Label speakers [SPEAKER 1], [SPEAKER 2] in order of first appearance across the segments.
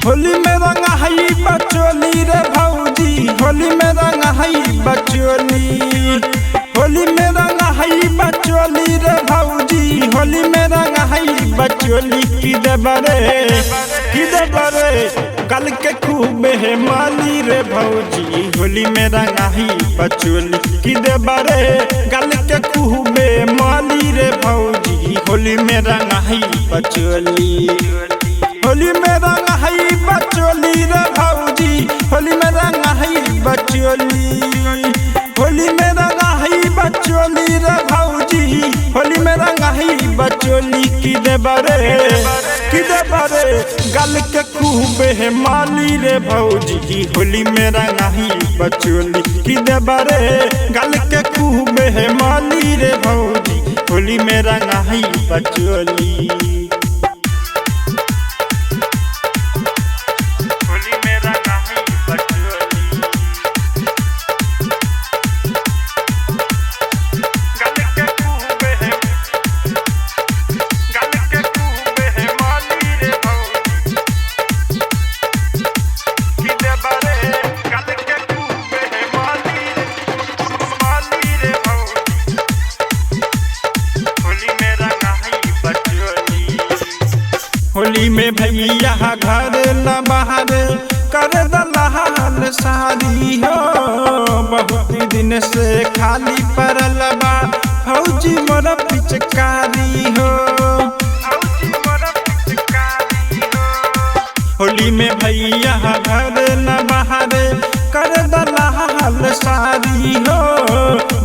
[SPEAKER 1] होली में रंग हई बचोली रे भौजी, होली में रंग हई बचोली, होली में रंग हई बचोली रे भौजी, होली में रंग हई बचोली। की देबरे गल के खूबे है माली रे भौजी, होली में रंग हई बचोली। की देबरे गल के खूबे माली रे भौजी, होली में रंग हई बचोली, होली में रंग हई बचोली रे भौजी, होली में रंग हई बचोली, होली में रंग हई बचोली रे भौजी, होली में रंग हई बचोली। की देबरे गल के खूबे है माली रे भौजी, होली में रंग हई बचोली। की देबरे गल के खूबे है माली रे भौजी, होली में रंग हई बचोली। होली में भैया घर न बाहर कर दलाल सारी हो, बहुत दिन से खाली परल बा फौजी मोर पिचकारी हो। होली में भैया घर न बाहर कर दलाल सारी हो,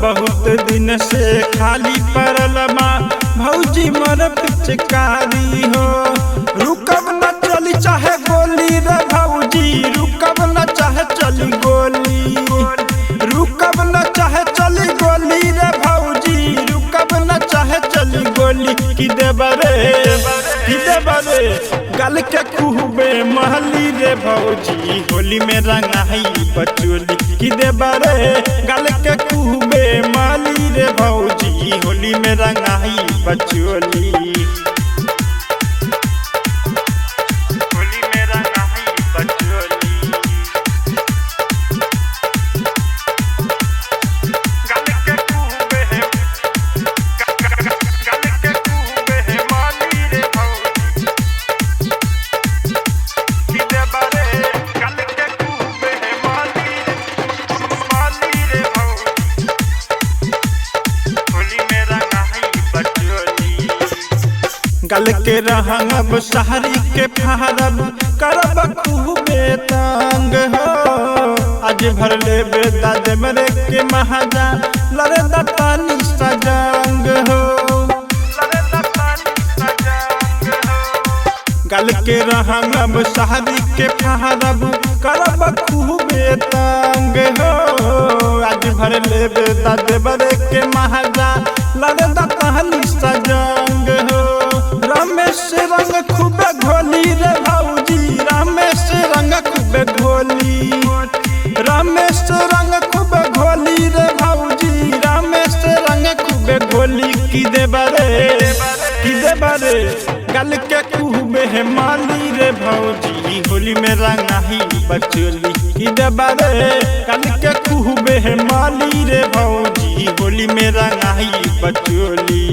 [SPEAKER 1] बहुत दिन से खाली परल बा भौजी मोर पिचकारी हो। रुकब न चली चाहे गोली रे भौजी, रुकब न चाहे चली गोली, रुकब न चाहे चली गोली रे भौजी, रुकब न चाहे चली गोली। की देबरे गल के खूबे महली रे भौजी, होली में रंग हई बचोली। की देबरे गल के खूबे महली रे भौजी, होली में रंग हई बचोली। गल के रहंगब शहरी के फारब करब खूबे तंग हो, आज भर ले बेदा देमरे के महाजा लरे दानी सजंग हो। गल के रहंगब शहरी के फारब करब खूबे तंग हो, आज भर ले बेदा देमरे के महाजा लरे दानी सजंग हो। रमेश रंग खूबे घोली रे भौजी, रमेश रंग खूबे घोली, रमेश रंग खूबे घोली रे भौजी, रमेश रंग खूबे घोली। की देबरे गल के खूबे है माली रे भौजी, होली में रंग हई बचोली। की देबरे गल के खूबे है माली रे भौजी, होली में रंग हई बचोली।